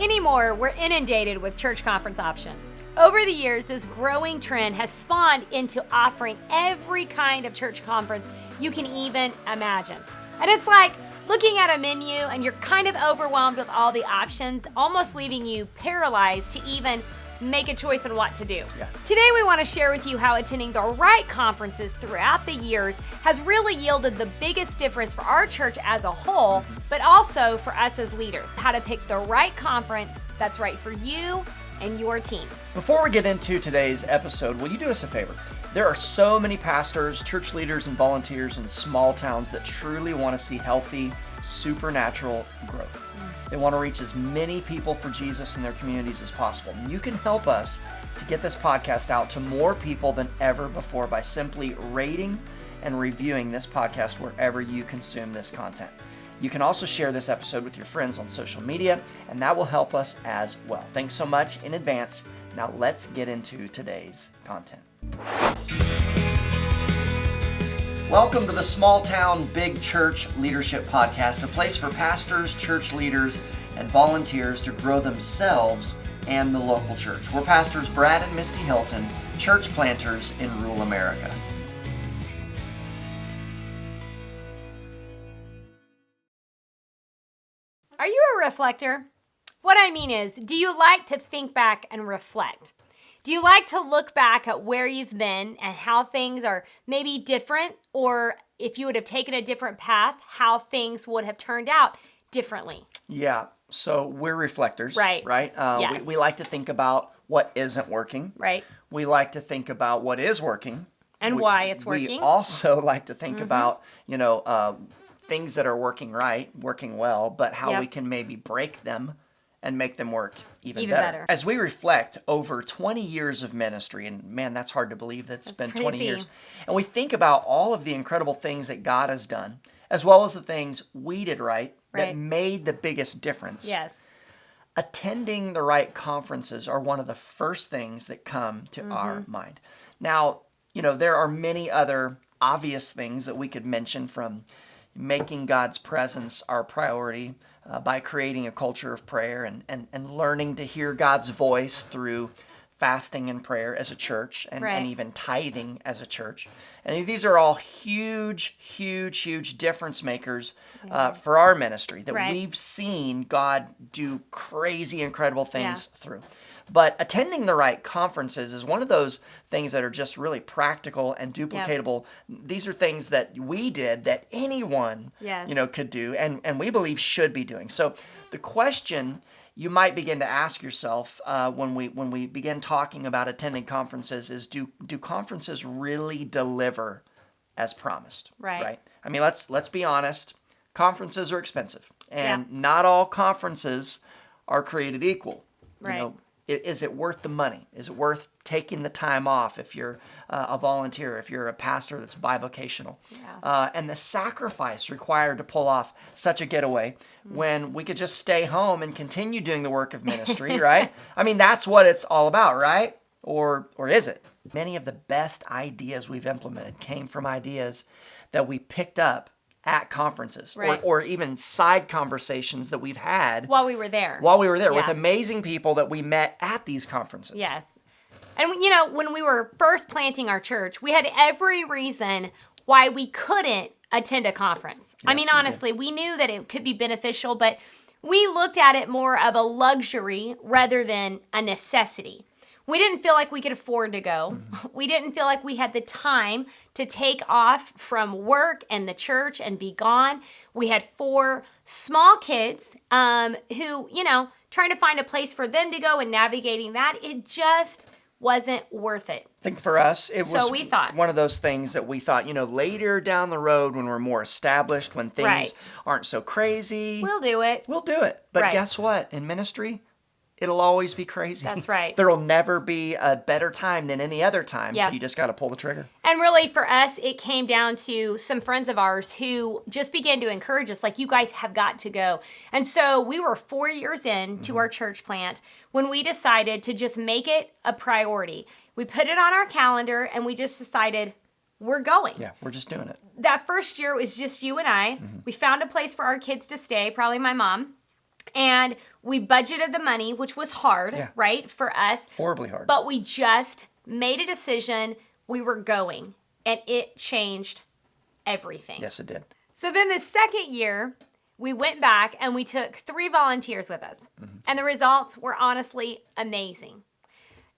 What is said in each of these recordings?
Anymore, we're inundated with church conference options. Over the years, this growing trend has spawned into offering every kind of church conference you can even imagine. And it's like looking at a menu and you're kind of overwhelmed with all the options, almost leaving you paralyzed to even make a choice on what to do. Yeah. Today, we want to share with you how attending the right conferences throughout the years has really yielded the biggest difference for our church as a whole, but also for us as leaders. How to pick the right conference that's right for you and your team. Before we get into today's episode, will you do us a favor? There are so many pastors, church leaders, and volunteers in small towns that truly want to see healthy, supernatural growth. They want to reach as many people for Jesus in their communities as possible. And you can help us to get this podcast out to more people than ever before by simply rating and reviewing this podcast wherever you consume this content. You can also share this episode with your friends on social media, and that will help us as well. Thanks so much in advance. Now let's get into today's content. Welcome to the Small Town Big Church Leadership Podcast, a place for pastors, church leaders, and volunteers to grow themselves and the local church. We're pastors Brad and Misty Hilton, church planters in rural America. Are you a reflector? What I mean is, do you like to think back and reflect? Do you like to look back at where you've been and how things are maybe different, or if you would have taken a different path, how things would have turned out differently? Yeah, so we're reflectors, Right. Yes. We like to think about what isn't working. Right. We like to think about what is working. And why it's working. We also like to think about, things that are working right, working well, but how we can maybe break them and make them work even better. As we reflect over 20 years of ministry, and man, that's hard to believe that's been crazy. 20 years, and we think about all of the incredible things that God has done, as well as the things we did right that made the biggest difference. Yes. Attending the right conferences are one of the first things that come to our mind. Now, there are many other obvious things that we could mention, from making God's presence our priority by creating a culture of prayer and learning to hear God's voice through fasting and prayer as a church and even tithing as a church. And these are all huge, huge, huge difference makers for our ministry that we've seen God do crazy, incredible things through. But attending the right conferences is one of those things that are just really practical and duplicatable. These are things that we did that anyone, could do and we believe should be doing. So the question you might begin to ask yourself when we begin talking about attending conferences is, do conferences really deliver as promised? Right? I mean, let's be honest. Conferences are expensive, and not all conferences are created equal. Right. Is it worth the money? Is it worth taking the time off if you're a volunteer, if you're a pastor that's bivocational? And the sacrifice required to pull off such a getaway when we could just stay home and continue doing the work of ministry, right? I mean, that's what it's all about, right? Or is it? Many of the best ideas we've implemented came from ideas that we picked up at conferences, or even side conversations that we've had while we were there with amazing people that we met at these conferences. Yes. And when we were first planting our church, we had every reason why we couldn't attend a conference. Yes, I mean, honestly, we knew that it could be beneficial, but we looked at it more of a luxury rather than a necessity. We didn't feel like we could afford to go. We didn't feel like we had the time to take off from work and the church and be gone. We had 4 small kids who, trying to find a place for them to go and navigating that, it just wasn't worth it. I think for us, it was we thought. One of those things that we thought, later down the road when we're more established, when things aren't so crazy. We'll do it. But guess what? In ministry, it'll always be crazy. That's right. There will never be a better time than any other time, so you just got to pull the trigger. And really, for us, it came down to some friends of ours who just began to encourage us, like, you guys have got to go. And so we were 4 years into our church plant when we decided to just make it a priority. We put it on our calendar, and we just decided, we're going. Yeah, we're just doing it. That first year was just you and I. We found a place for our kids to stay, probably my mom. And we budgeted the money, which was hard, right, for us. Horribly hard. But we just made a decision. We were going, and it changed everything. Yes, it did. So then the second year, we went back and we took 3 volunteers with us. And the results were honestly amazing.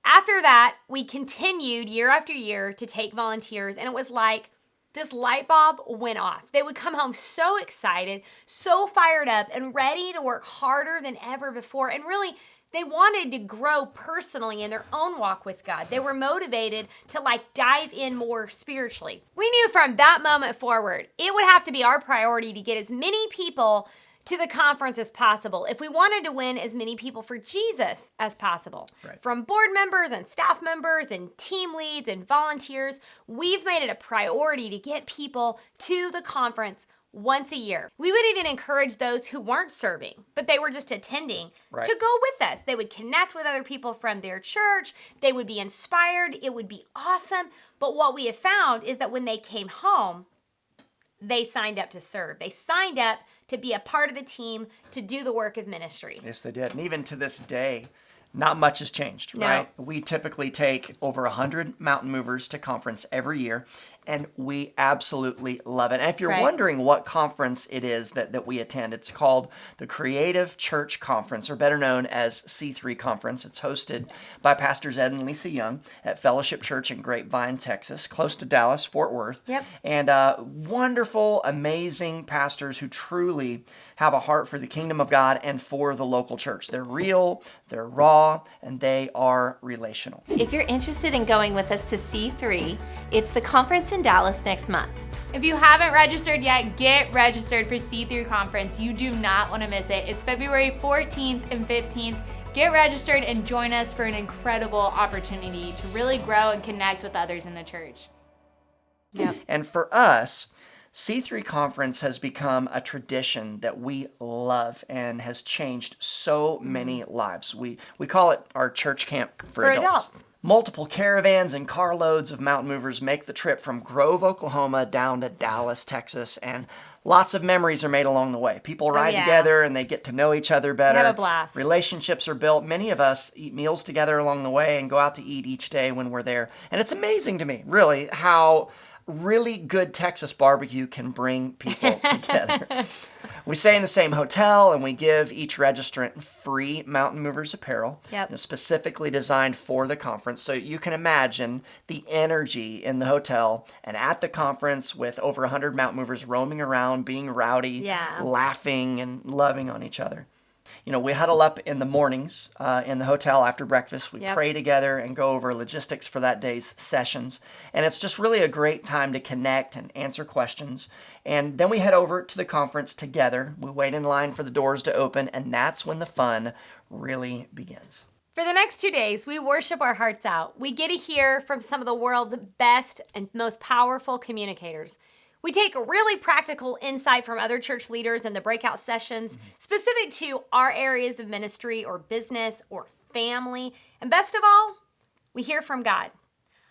After that, we continued year after year to take volunteers, and it was like this light bulb went off. They would come home so excited, so fired up, and ready to work harder than ever before. And really, they wanted to grow personally in their own walk with God. They were motivated to dive in more spiritually. We knew from that moment forward, it would have to be our priority to get as many people to the conference as possible if we wanted to win as many people for Jesus as possible. Right. From board members and staff members and team leads and volunteers, we've made it a priority to get people to the conference once a year. We would even encourage those who weren't serving, but they were just attending, to go with us. They would connect with other people from their church. They would be inspired. It would be awesome. But what we have found is that when they came home, they signed up to serve. They signed up to be a part of the team, to do the work of ministry. Yes, they did. And even to this day, not much has changed, right? We typically take over 100 mountain movers to conference every year, and we absolutely love it. And if you're wondering what conference it is that we attend, it's called the Creative Church Conference, or better known as C3 Conference. It's hosted by Pastors Ed and Lisa Young at Fellowship Church in Grapevine, Texas, close to Dallas, Fort Worth. Yep. And wonderful, amazing pastors who truly have a heart for the kingdom of God and for the local church. They're real, they're raw, and they are relational. If you're interested in going with us to C3, it's the conference in Dallas next month. If you haven't registered yet, get registered for C3 Conference. You do not want to miss it. It's February 14th and 15th. Get registered and join us for an incredible opportunity to really grow and connect with others in the church. Yep. And for us, C3 Conference has become a tradition that we love and has changed so many lives. We call it our church camp for adults. Multiple caravans and carloads of mountain movers make the trip from Grove, Oklahoma down to Dallas, Texas, and lots of memories are made along the way. People ride together and they get to know each other better. Have a blast. Relationships are built. Many of us eat meals together along the way and go out to eat each day when we're there. And it's amazing to me, really, how really good Texas barbecue can bring people together. We stay in the same hotel, and we give each registrant free Mountain Movers apparel, specifically designed for the conference. So you can imagine the energy in the hotel and at the conference with over 100 Mountain Movers roaming around, being rowdy, laughing, and loving on each other. You know, we huddle up in the mornings in the hotel after breakfast. We pray together and go over logistics for that day's sessions. And it's just really a great time to connect and answer questions. And then we head over to the conference together. We wait in line for the doors to open, and that's when the fun really begins. For the next 2 days, we worship our hearts out. We get to hear from some of the world's best and most powerful communicators. We take really practical insight from other church leaders in the breakout sessions, specific to our areas of ministry or business or family. And best of all, we hear from God.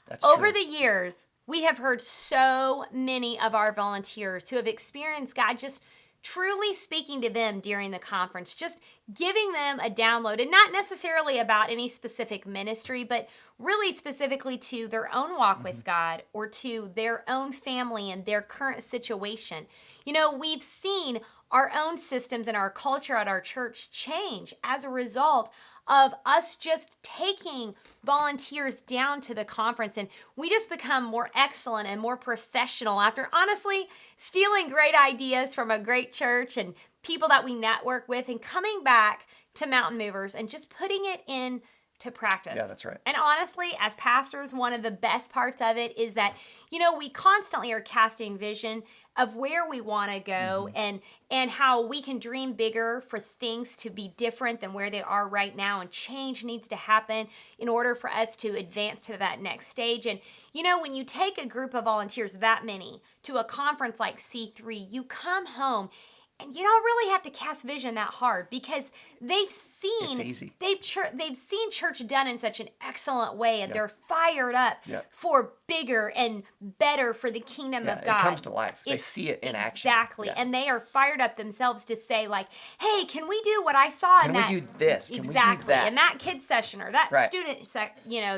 That's Over true. the years, we have heard so many of our volunteers who have experienced God just truly speaking to them during the conference, just giving them a download, and not necessarily about any specific ministry, but really specifically to their own walk with God or to their own family and their current situation. You know, we've seen our own systems and our culture at our church change as a result of us just taking volunteers down to the conference, and we just become more excellent and more professional after honestly stealing great ideas from a great church and people that we network with and coming back to Mountain Movers and just putting it in to practice. Yeah, that's right. And honestly, as pastors, one of the best parts of it is that, you know, we constantly are casting vision of where we want to go and how we can dream bigger for things to be different than where they are right now, and change needs to happen in order for us to advance to that next stage. And, you know, when you take a group of volunteers, that many, to a conference like C3, you come home And you don't really have to cast vision that hard because they've seen It's easy. they've seen church done in such an excellent way, and Yep. they're fired up Yep. for bigger and better for the kingdom of God. It comes to life. They see it in action. Exactly. Yeah. And they are fired up themselves to say, like, hey, can we do what I saw in Can we that? do this? Can we do Exactly. that? In that kids session or that Right. student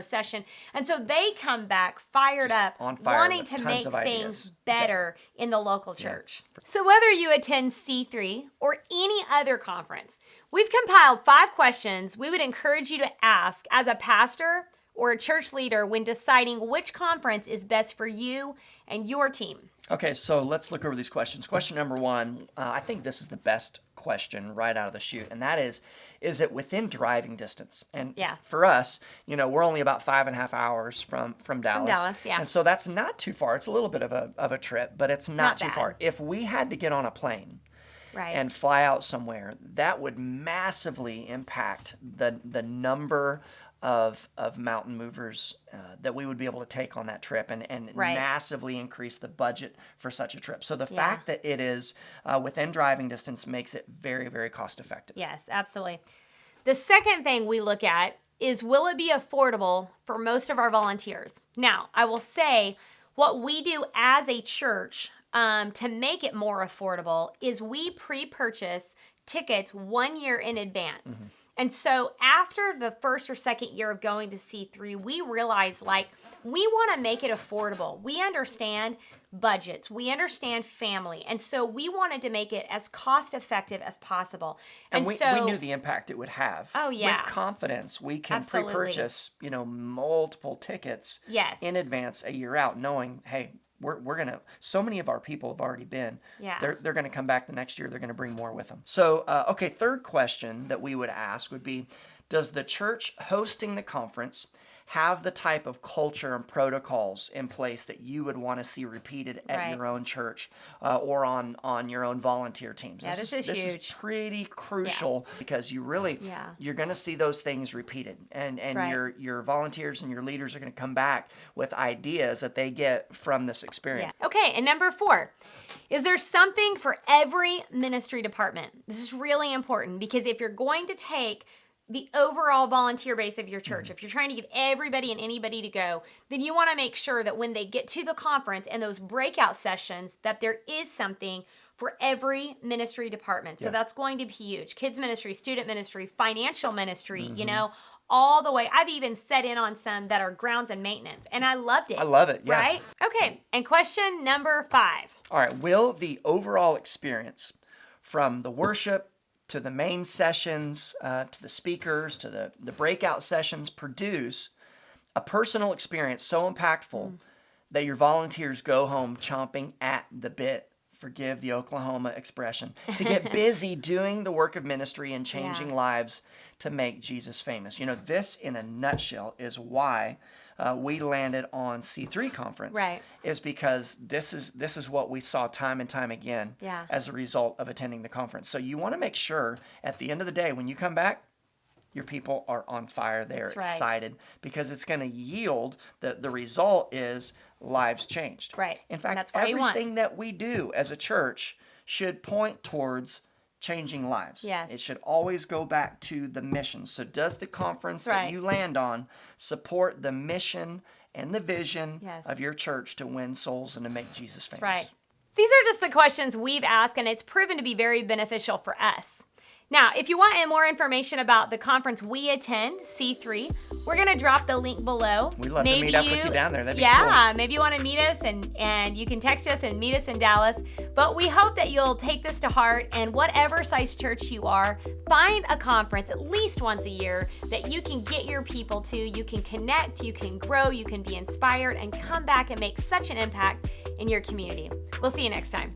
session. And so they come back fired Just up, on fire wanting with to tons make of things ideas. better in the local church. So whether you attend C3 or any other conference, we've compiled 5 questions we would encourage you to ask as a pastor or a church leader when deciding which conference is best for you and your team. Okay, so let's look over these questions. Question number 1, I think this is the best question right out of the chute, and that is it within driving distance? And Yeah. for us, we're only about 5.5 hours from Dallas. Dallas, yeah. And so that's not too far. It's a little bit of a trip, but it's not too bad. far. If we had to get on a plane Right. and fly out somewhere, that would massively impact the number of mountain movers that we would be able to take on that trip, and Right. massively increase the budget for such a trip. So the fact that it is within driving distance makes it very, very cost effective. Yes, absolutely. The second thing we look at is, will it be affordable for most of our volunteers? Now, I will say what we do as a church to make it more affordable is we pre-purchase tickets 1 year in advance. Mm-hmm. And so after the first or second year of going to C3, we realized, like, we want to make it affordable. We understand budgets. We understand family. And so we wanted to make it as cost effective as possible. And so we knew the impact it would have. Oh, yeah. With confidence, we can Absolutely. pre-purchase, multiple tickets Yes. in advance a year out, knowing, hey, we're gonna. So many of our people have already been. Yeah. They're gonna come back the next year. They're gonna bring more with them. So, okay, third question that we would ask would be, does the church hosting the conference have the type of culture and protocols in place that you would want to see repeated at Right. your own church or on your own volunteer teams? Yeah, this is this huge. is pretty crucial because you really Yeah. you're going to see those things repeated, and right. your volunteers and your leaders are going to come back with ideas that they get from this Yeah. experience. Okay, and number 4, is there something for every ministry department? This is really important because if you're going to take the overall volunteer base of your church, if you're trying to get everybody and anybody to go, then you want to make sure that when they get to the conference and those breakout sessions, that there is something for every ministry department. So that's going to be huge. Kids ministry, student ministry, financial ministry, all the way. I've even set in on some that are grounds and maintenance, and I loved it. I love it, yeah. Right? Okay, and question number 5. All right, will the overall experience from the worship to the main sessions, to the speakers, to the breakout sessions produce a personal experience so impactful that your volunteers go home chomping at the bit, forgive the Oklahoma expression, to get busy doing the work of ministry and changing lives to make Jesus famous? This in a nutshell is why we landed on C3 conference, Right. is because this is what we saw time and time again Yeah. as a result of attending the conference. So you want to make sure at the end of the day, when you come back, your people are on fire. They're That's right. excited because it's going to yield, the result is lives changed. Right. In And fact, that's what you want. everything that we do as a church should point towards changing lives. Yes. It should always go back to the mission. So does the conference That's right. that you land on support the mission and the vision Yes. of your church to win souls and to make Jesus famous? That's right. These are just the questions we've asked, and it's proven to be very beneficial for us. Now, if you want more information about the conference we attend, C3, we're going to drop the link below. We'd love to meet up with you down there. That'd be Yeah, maybe you want to meet us, and you can text us and meet us in Dallas. But we hope that you'll take this to heart, and whatever size church you are, find a conference at least once a year that you can get your people to. You can connect, you can grow, you can be inspired, and come back and make such an impact in your community. We'll see you next time.